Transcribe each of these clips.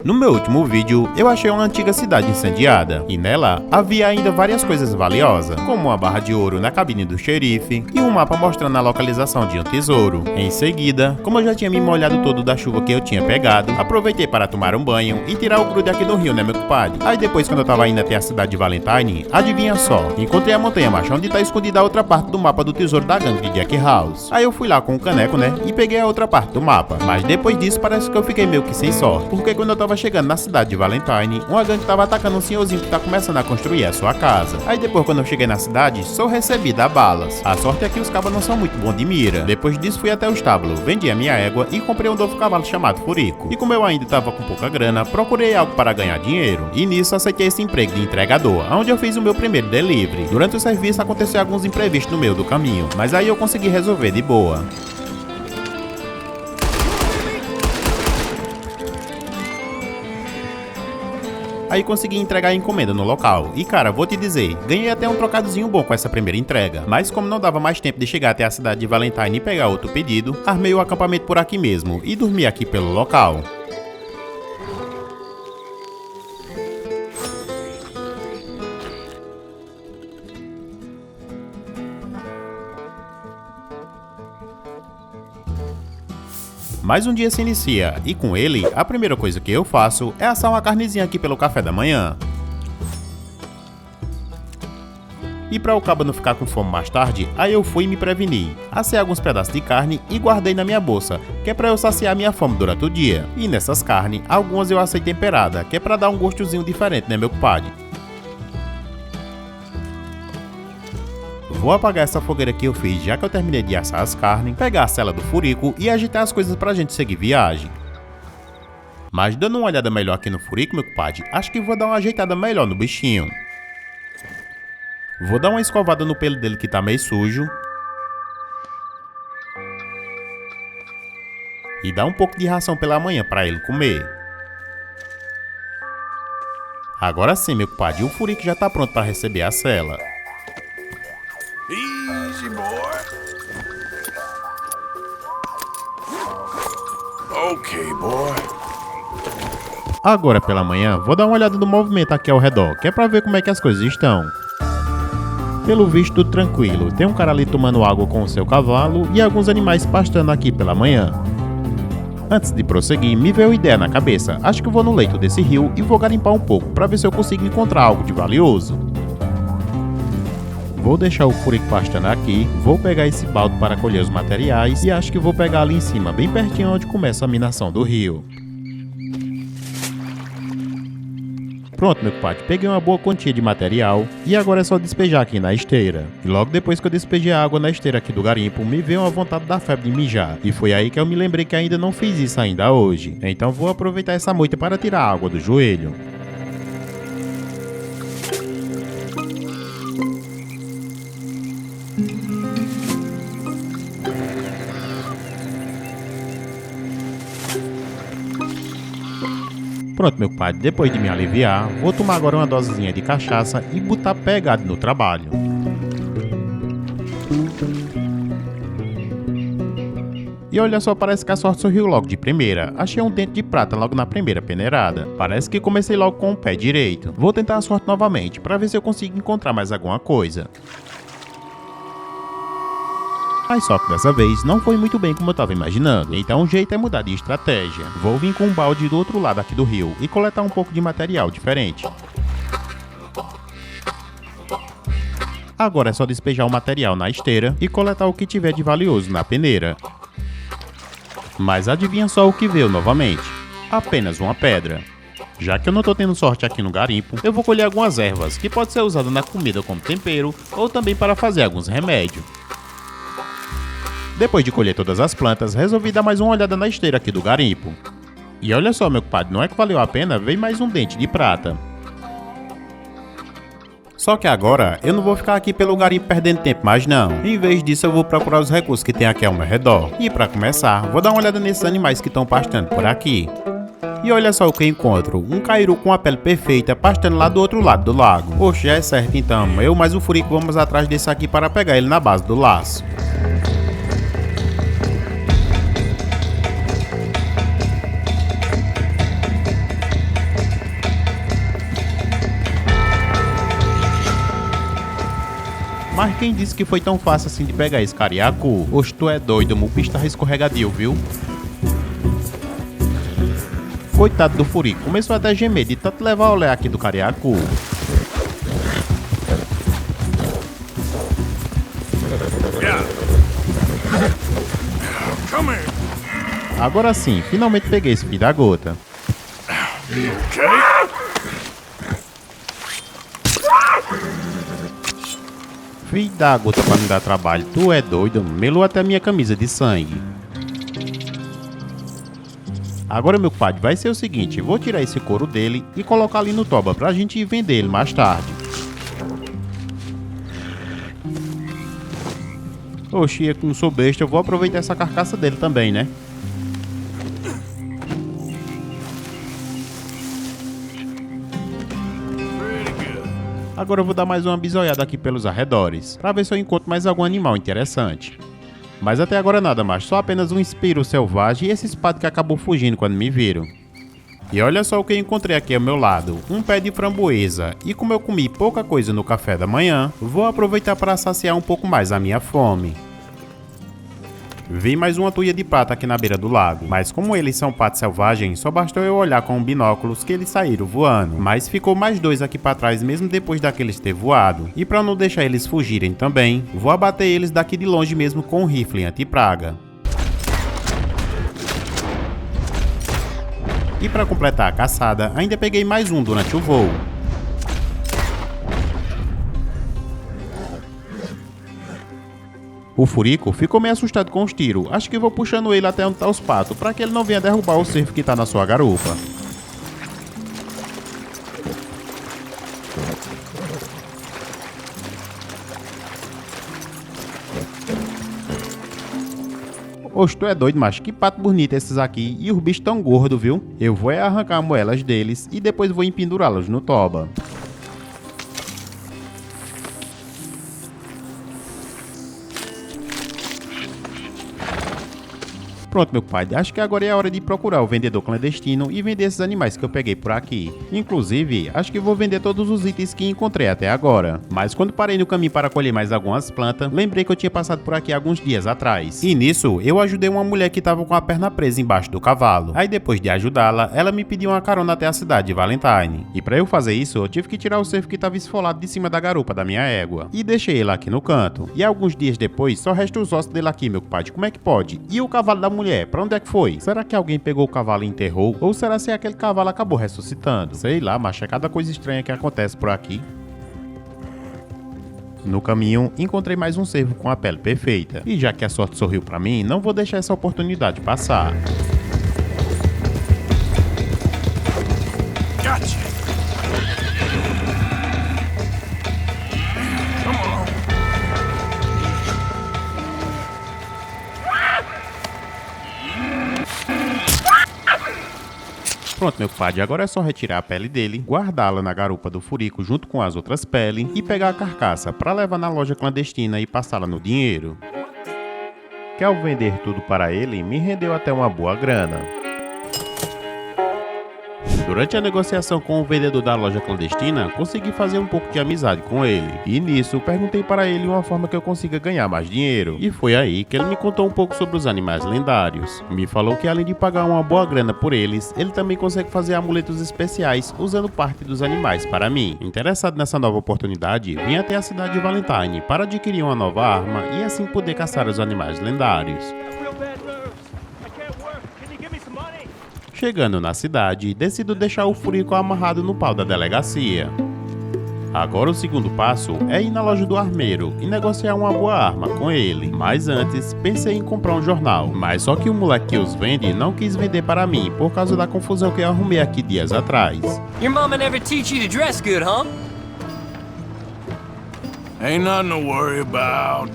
No meu último vídeo, eu achei uma antiga cidade incendiada, e nela havia ainda várias coisas valiosas, como uma barra de ouro na cabine do xerife e um mapa mostrando a localização de um tesouro. Em seguida, como eu já tinha me molhado todo da chuva que eu tinha pegado, aproveitei para tomar um banho e tirar o grude aqui do rio, né meu compadre? Aí depois, quando eu tava indo até a cidade de Valentine, adivinha só, encontrei a montanha macho onde tá escondida a outra parte do mapa do tesouro da gangue de Jack House. Aí eu fui lá com o caneco, né, e peguei a outra parte do mapa, mas depois disso parece que eu fiquei meio que sem sorte, porque quando eu tava chegando na cidade de Valentine, uma gangue tava atacando um senhorzinho que tá começando a construir a sua casa. Aí depois, quando eu cheguei na cidade, sou recebido a balas. A sorte é que os cabas não são muito bons de mira. Depois disso, fui até o estábulo, vendi a minha égua e comprei um novo cavalo chamado Furico. E como eu ainda tava com pouca grana, procurei algo para ganhar dinheiro. E nisso aceitei esse emprego de entregador, onde eu fiz o meu primeiro delivery. Durante o serviço aconteceu alguns imprevistos no meio do caminho, mas aí eu consegui resolver de boa. Aí consegui entregar a encomenda no local. E cara, vou te dizer, ganhei até um trocadozinho bom com essa primeira entrega. Mas como não dava mais tempo de chegar até a cidade de Valentine e pegar outro pedido, armei o acampamento por aqui mesmo e dormi aqui pelo local. Mais um dia se inicia, e com ele, a primeira coisa que eu faço é assar uma carnezinha aqui pelo café da manhã. E para o cabo não ficar com fome mais tarde, aí eu fui me prevenir. Assei alguns pedaços de carne e guardei na minha bolsa, que é para eu saciar minha fome durante o dia. E nessas carnes, algumas eu assei temperada, que é para dar um gostozinho diferente, né meu compadre? Vou apagar essa fogueira que eu fiz já que eu terminei de assar as carnes, pegar a sela do furico e agitar as coisas pra gente seguir viagem. Mas dando uma olhada melhor aqui no furico, meu compadre, acho que vou dar uma ajeitada melhor no bichinho. Vou dar uma escovada no pelo dele que tá meio sujo. E dar um pouco de ração pela manhã pra ele comer. Agora sim, meu compadre, o furico já tá pronto pra receber a sela. Easy, boy. Okay, boy. Agora pela manhã, vou dar uma olhada no movimento aqui ao redor, que é pra ver como é que as coisas estão. Pelo visto, tudo tranquilo. Tem um cara ali tomando água com o seu cavalo e alguns animais pastando aqui pela manhã. Antes de prosseguir, me veio uma ideia na cabeça. Acho que vou no leito desse rio e vou garimpar um pouco, pra ver se eu consigo encontrar algo de valioso. Vou deixar o furico pastando aqui, vou pegar esse balde para colher os materiais e acho que vou pegar ali em cima, bem pertinho onde começa a minação do rio. Pronto, meu compadre, peguei uma boa quantia de material e agora é só despejar aqui na esteira. E logo depois que eu despejei a água na esteira aqui do garimpo, me veio uma vontade da febre de mijar. E foi aí que eu me lembrei que ainda não fiz isso ainda hoje. Então vou aproveitar essa moita para tirar a água do joelho. Pronto, meu compadre, depois de me aliviar, vou tomar agora uma dosezinha de cachaça e botar pegado no trabalho. E olha só, parece que a sorte sorriu logo de primeira. Achei um dente de prata logo na primeira peneirada. Parece que comecei logo com o pé direito. Vou tentar a sorte novamente, para ver se eu consigo encontrar mais alguma coisa. Mas só que dessa vez não foi muito bem como eu tava imaginando, então o jeito é mudar de estratégia. Vou vir com um balde do outro lado aqui do rio e coletar um pouco de material diferente. Agora é só despejar o material na esteira e coletar o que tiver de valioso na peneira. Mas adivinha só o que veio novamente? Apenas uma pedra. Já que eu não tô tendo sorte aqui no garimpo, eu vou colher algumas ervas que pode ser usada na comida como tempero ou também para fazer alguns remédios. Depois de colher todas as plantas, resolvi dar mais uma olhada na esteira aqui do garimpo. E olha só, meu compadre, não é que valeu a pena, veio mais um dente de prata. Só que agora, eu não vou ficar aqui pelo garimpo perdendo tempo mais não. Em vez disso, eu vou procurar os recursos que tem aqui ao meu redor. E para começar, vou dar uma olhada nesses animais que estão pastando por aqui. E olha só o que eu encontro, um cairu com a pele perfeita pastando lá do outro lado do lago. Poxa, já é certo então, eu mais o furico vamos atrás desse aqui para pegar ele na base do laço. Mas quem disse que foi tão fácil assim de pegar esse cariacu? Oxe, tu é doido, meu bicho tá escorregadio, viu? Coitado do furico, começou até a gemer de tanto levar o olé aqui do cariacu. Agora sim, finalmente peguei esse filho da gota. Filho da gota pra me dar trabalho, tu é doido, melou até minha camisa de sangue. Agora, meu compadre, vai ser o seguinte, vou tirar esse couro dele e colocar ali no toba pra gente ir vender ele mais tarde. Oxi, eu que não sou besta, eu vou aproveitar essa carcaça dele também, né? Agora eu vou dar mais uma bisoiada aqui pelos arredores, pra ver se eu encontro mais algum animal interessante. Mas até agora nada mais, só apenas um espiro selvagem e esse espada que acabou fugindo quando me viram. E olha só o que eu encontrei aqui ao meu lado, um pé de framboesa. E como eu comi pouca coisa no café da manhã, vou aproveitar para saciar um pouco mais a minha fome. Vi mais uma tuia de prata aqui na beira do lago, mas como eles são patos selvagens, só bastou eu olhar com binóculos que eles saíram voando. Mas ficou mais dois aqui para trás mesmo depois daqueles ter voado. E para não deixar eles fugirem também, vou abater eles daqui de longe mesmo com um rifle anti-praga. E para completar a caçada, ainda peguei mais um durante o voo. O furico ficou meio assustado com os tiros, acho que vou puxando ele até onde tá os patos, para que ele não venha derrubar o cervo que tá na sua garupa. Oxe, tu é doido, macho, que pato bonito esses aqui, e os bichos tão gordos, viu? Eu vou arrancar moelas deles e depois vou empendurá-los no toba. Pronto, meu pai, acho que agora é a hora de procurar o vendedor clandestino e vender esses animais que eu peguei por aqui. Inclusive, acho que vou vender todos os itens que encontrei até agora. Mas quando parei no caminho para colher mais algumas plantas, lembrei que eu tinha passado por aqui alguns dias atrás. E nisso, eu ajudei uma mulher que estava com a perna presa embaixo do cavalo. Aí depois de ajudá-la, ela me pediu uma carona até a cidade de Valentine. E para eu fazer isso, eu tive que tirar o cervo que estava esfolado de cima da garupa da minha égua. E deixei ele aqui no canto. E alguns dias depois, só resta os ossos dele aqui, meu pai. Como é que pode? E o cavalo da mulher, pra onde é que foi? Será que alguém pegou o cavalo e enterrou? Ou será que aquele cavalo acabou ressuscitando? Sei lá, mas é cada coisa estranha que acontece por aqui. No caminho, encontrei mais um cervo com a pele perfeita. E já que a sorte sorriu pra mim, não vou deixar essa oportunidade passar. Gotcha. Pronto, meu compadre, agora é só retirar a pele dele, guardá-la na garupa do furico junto com as outras peles e pegar a carcaça para levar na loja clandestina e passá-la no dinheiro. Que ao vender tudo para ele, me rendeu até uma boa grana. Durante a negociação com o vendedor da loja clandestina, consegui fazer um pouco de amizade com ele. E nisso, perguntei para ele uma forma que eu consiga ganhar mais dinheiro. E foi aí que ele me contou um pouco sobre os animais lendários. Me falou que além de pagar uma boa grana por eles, ele também consegue fazer amuletos especiais usando parte dos animais para mim. Interessado nessa nova oportunidade, vim até a cidade de Valentine para adquirir uma nova arma e assim poder caçar os animais lendários. Chegando na cidade, decido deixar o furico amarrado no pau da delegacia. Agora o segundo passo é ir na loja do armeiro e negociar uma boa arma com ele. Mas antes, pensei em comprar um jornal. Mas só que o moleque que os vende não quis vender para mim por causa da confusão que eu arrumei aqui dias atrás. Your mama never teach you to dress good, huh? Ain't nothing to worry about.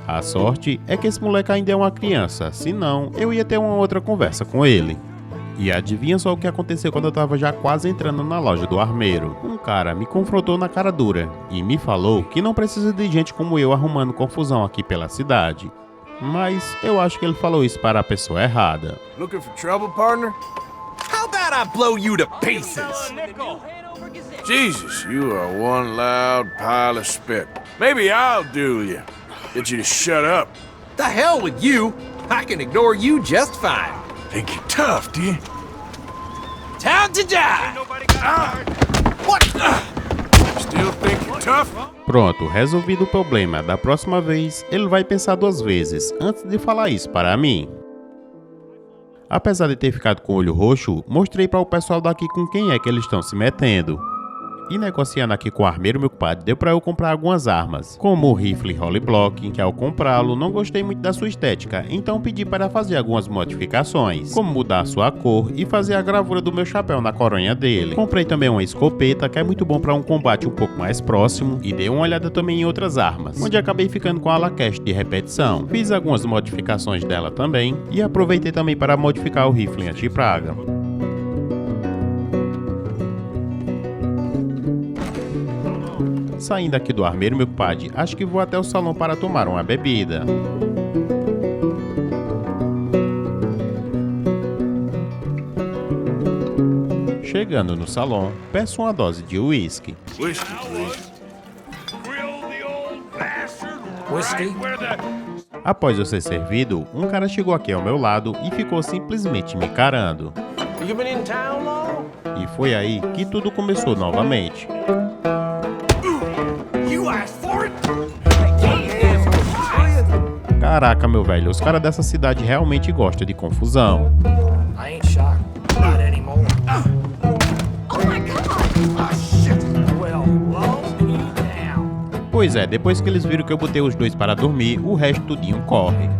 A sorte é que esse moleque ainda é uma criança, senão eu ia ter uma outra conversa com ele. E adivinha só o que aconteceu quando eu tava já quase entrando na loja do armeiro. Um cara me confrontou na cara dura e me falou que não precisa de gente como eu arrumando confusão aqui pela cidade. Mas eu acho que ele falou isso para a pessoa errada. Looking for trouble, partner? How about I blow you to pieces? Jesus, you are one loud pile of spit. Maybe I'll do you. Get you to shut up. The hell with you! I can ignore you just fine. Think you're tough, do you? Time to die! What? Still think you're tough? Pronto, resolvido o problema. Da próxima vez, ele vai pensar 2 vezes antes de falar isso para mim. Apesar de ter ficado com o olho roxo, mostrei para o pessoal daqui com quem é que eles estão se metendo. E negociando aqui com o armeiro, meu compadre, deu pra eu comprar algumas armas, como o rifle Holy Block, que ao comprá-lo não gostei muito da sua estética, então pedi para fazer algumas modificações, como mudar a sua cor e fazer a gravura do meu chapéu na coronha dele. Comprei também uma escopeta, que é muito bom para um combate um pouco mais próximo, e dei uma olhada também em outras armas, onde acabei ficando com a Lacast de repetição. Fiz algumas modificações dela também, e aproveitei também para modificar o rifle anti-praga. Saindo aqui do armeiro, meu compadre, acho que vou até o salão para tomar uma bebida. Chegando no salão, peço uma dose de uísque. Whiskey, please. Whiskey? Após eu ser servido, um cara chegou aqui ao meu lado e ficou simplesmente me encarando. You been in town long? E foi aí que tudo começou novamente. You asked for it? Caraca, meu velho, os caras dessa cidade realmente gostam de confusão. I ain't shocked. Not anymore. Oh my God! Ah, shit! Well, blow me down. Pois é, depois que eles viram que eu botei os dois para dormir, o resto tudinho corre.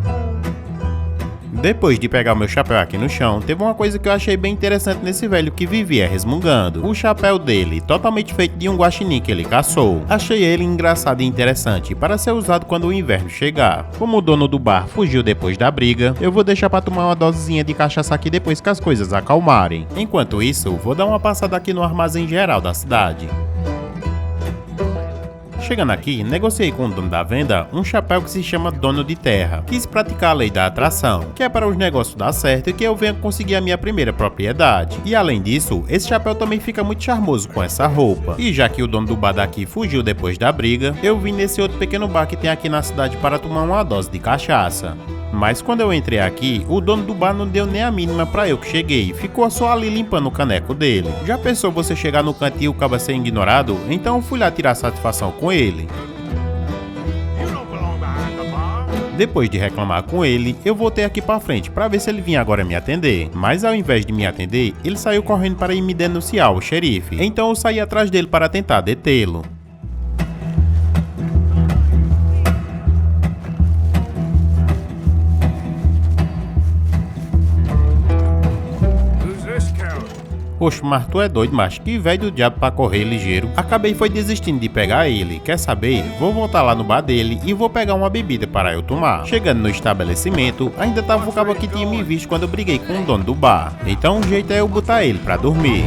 Depois de pegar o meu chapéu aqui no chão, teve uma coisa que eu achei bem interessante nesse velho que vivia resmungando. O chapéu dele, totalmente feito de um guaxinim que ele caçou. Achei ele engraçado e interessante para ser usado quando o inverno chegar. Como o dono do bar fugiu depois da briga, eu vou deixar para tomar uma dosezinha de cachaça aqui depois que as coisas acalmarem. Enquanto isso, vou dar uma passada aqui no armazém geral da cidade. Chegando aqui, negociei com o dono da venda um chapéu que se chama Dono de Terra. Quis praticar a lei da atração, que é para os negócios dar certo e que eu venha conseguir a minha primeira propriedade. E além disso, esse chapéu também fica muito charmoso com essa roupa. E já que o dono do bar daqui fugiu depois da briga, eu vim nesse outro pequeno bar que tem aqui na cidade para tomar uma dose de cachaça. Mas quando eu entrei aqui, o dono do bar não deu nem a mínima pra eu que cheguei, ficou só ali limpando o caneco dele. Já pensou você chegar no canto e o caba ser ignorado? Então eu fui lá tirar satisfação com ele. Depois de reclamar com ele, eu voltei aqui pra frente pra ver se ele vinha agora me atender. Mas ao invés de me atender, ele saiu correndo para ir me denunciar ao xerife. Então eu saí atrás dele para tentar detê-lo. Poxa, mas tu é doido, macho, que velho do diabo pra correr ligeiro. Acabei foi desistindo de pegar ele. Quer saber? Vou voltar lá no bar dele e vou pegar uma bebida para eu tomar. Chegando no estabelecimento, ainda tava o cabo que tinha me visto quando eu briguei com o dono do bar. Então o jeito é eu botar ele pra dormir.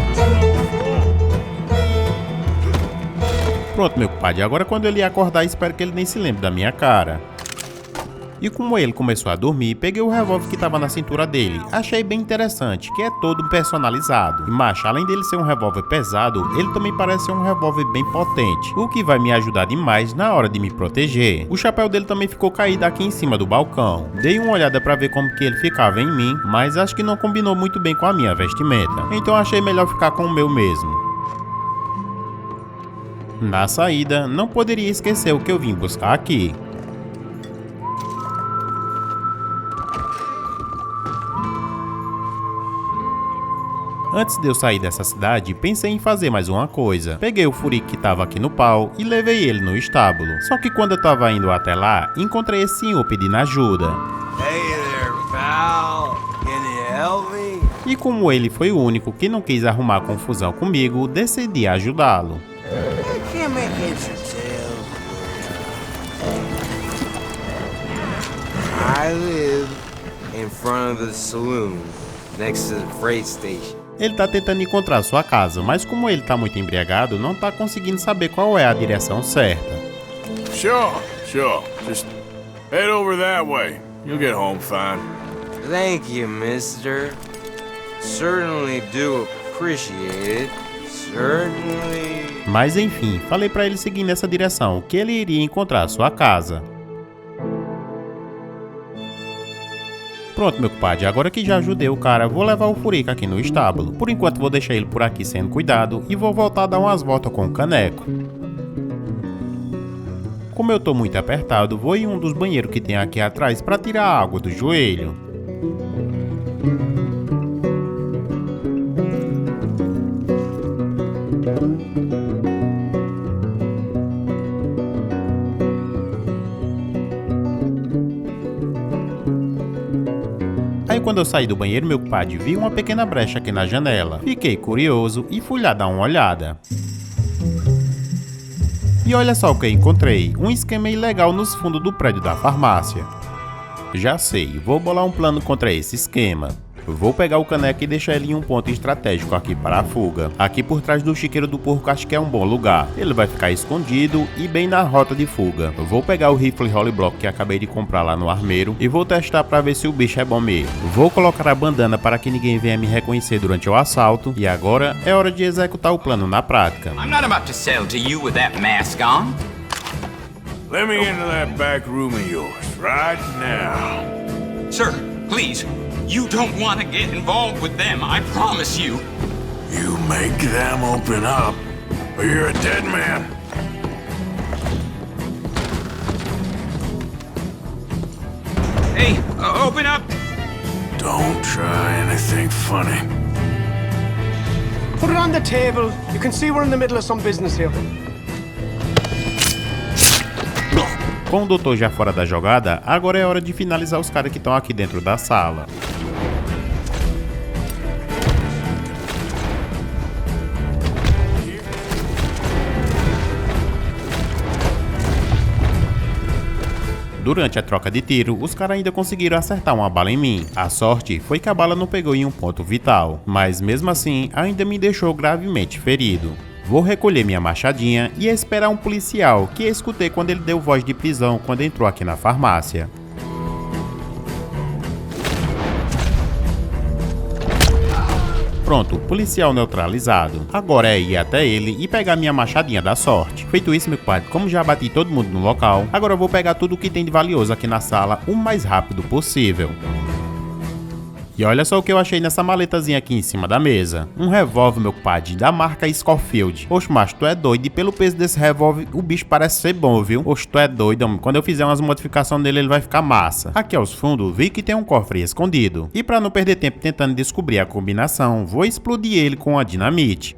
Pronto, meu compadre, agora quando ele acordar, espero que ele nem se lembre da minha cara. E como ele começou a dormir, peguei o revólver que estava na cintura dele. Achei bem interessante, que é todo personalizado. E macho, além dele ser um revólver pesado, ele também parece ser um revólver bem potente, o que vai me ajudar demais na hora de me proteger. O chapéu dele também ficou caído aqui em cima do balcão. Dei uma olhada para ver como que ele ficava em mim, mas acho que não combinou muito bem com a minha vestimenta. Então achei melhor ficar com o meu mesmo. Na saída, não poderia esquecer o que eu vim buscar aqui. Antes de eu sair dessa cidade, pensei em fazer mais uma coisa. Peguei o furico que tava aqui no pau e levei ele no estábulo. Só que quando eu tava indo até lá, encontrei esse senhor pedindo ajuda. Hey there, pal. Can you help me? E como ele foi o único que não quis arrumar confusão comigo, decidi ajudá-lo. I can't make heads or tails. I live in front of the saloon, next to the freight station. Ele tá tentando encontrar sua casa, mas como ele tá muito embriagado, não tá conseguindo saber qual é a direção certa. Sure. Just head over that way. You'll get home fine. Thank you, mister. Certainly do appreciate it. Certainly. Mas enfim, falei pra ele seguir nessa direção, que ele iria encontrar sua casa. Pronto, meu compadre, agora que já ajudei o cara, vou levar o Furica aqui no estábulo. Por enquanto vou deixar ele por aqui sendo cuidado e vou voltar a dar umas voltas com o Caneco. Como eu tô muito apertado, vou em um dos banheiros que tem aqui atrás para tirar a água do joelho. Aí quando eu saí do banheiro, meu compadre, vi uma pequena brecha aqui na janela. Fiquei curioso e fui lá dar uma olhada. E olha só o que eu encontrei, um esquema ilegal nos fundos do prédio da farmácia. Já sei, vou bolar um plano contra esse esquema. Vou pegar o Caneco e deixar ele em um ponto estratégico aqui para a fuga. Aqui por trás do chiqueiro do porco acho que é um bom lugar. Ele vai ficar escondido e bem na rota de fuga. Vou pegar o rifle Holy Block que acabei de comprar lá no armeiro e vou testar para ver se o bicho é bom mesmo. Vou colocar a bandana para que ninguém venha me reconhecer durante o assalto. E agora é hora de executar o plano na prática. I'm not about to sell to you with that mask on. Let me into that back room of yours right now. Sir, please. You don't want to get involved with them, I promise you. You make them open up, or you're a dead man. Hey, open up! Don't try anything funny. Put it on the table. You can see we're in the middle of some business here. Com o doutor já fora da jogada, agora é hora de finalizar os caras que estão aqui dentro da sala. Durante a troca de tiro, os caras ainda conseguiram acertar uma bala em mim. A sorte foi que a bala não pegou em um ponto vital, mas mesmo assim ainda me deixou gravemente ferido. Vou recolher minha machadinha e esperar um policial que escutei quando ele deu voz de prisão quando entrou aqui na farmácia. Pronto, policial neutralizado. Agora é ir até ele e pegar minha machadinha da sorte. Feito isso, meu compadre, como já bati todo mundo no local, agora eu vou pegar tudo o que tem de valioso aqui na sala o mais rápido possível. E olha só o que eu achei nessa maletazinha aqui em cima da mesa. Um revólver, meu compadre, da marca Schofield. Oxe, macho, tu é doido. E pelo peso desse revólver, o bicho parece ser bom, viu? Oxe, tu é doido, homem. Quando eu fizer umas modificações nele, ele vai ficar massa. Aqui aos fundos, vi que tem um cofre escondido. E pra não perder tempo tentando descobrir a combinação, vou explodir ele com a dinamite.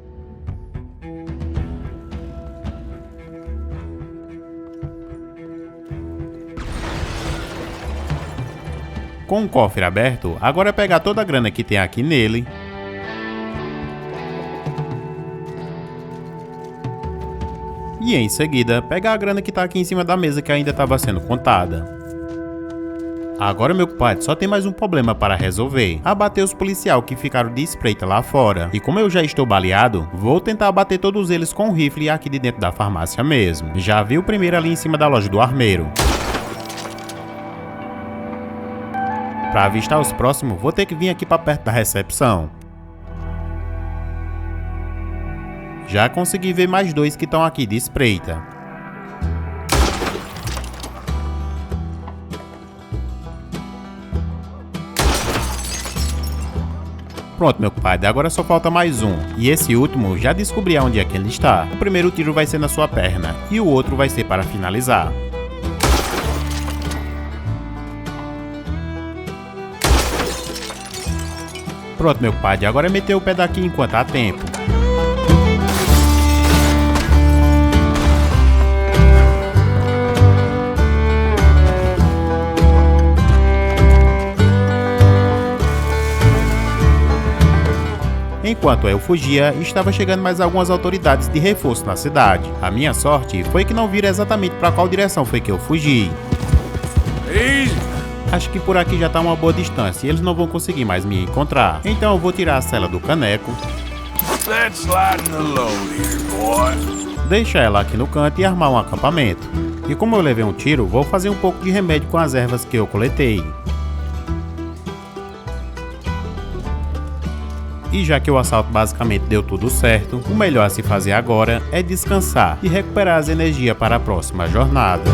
Com o cofre aberto, agora é pegar toda a grana que tem aqui nele. E em seguida, pegar a grana que tá aqui em cima da mesa que ainda estava sendo contada. Agora, meu compadre, só tem mais um problema para resolver. Abater os policiais que ficaram de espreita lá fora. E como eu já estou baleado, vou tentar abater todos eles com o rifle aqui de dentro da farmácia mesmo. Já vi o primeiro ali em cima da loja do armeiro. Para avistar os próximos, vou ter que vir aqui para perto da recepção. Já consegui ver mais dois que estão aqui de espreita. Pronto, meu compadre, agora só falta mais um. E esse último, já descobri onde é que ele está. O primeiro tiro vai ser na sua perna e o outro vai ser para finalizar. Pronto, meu compadre, agora é meter o pé daqui enquanto há tempo. Enquanto eu fugia, estava chegando mais algumas autoridades de reforço na cidade. A minha sorte foi que não viram exatamente para qual direção foi que eu fugi. Acho que por aqui já tá uma boa distância e eles não vão conseguir mais me encontrar. Então eu vou tirar a cela do Caneco. Deixar ela aqui no canto e armar um acampamento. E como eu levei um tiro, vou fazer um pouco de remédio com as ervas que eu coletei. E já que o assalto basicamente deu tudo certo, o melhor a se fazer agora é descansar e recuperar as energias para a próxima jornada.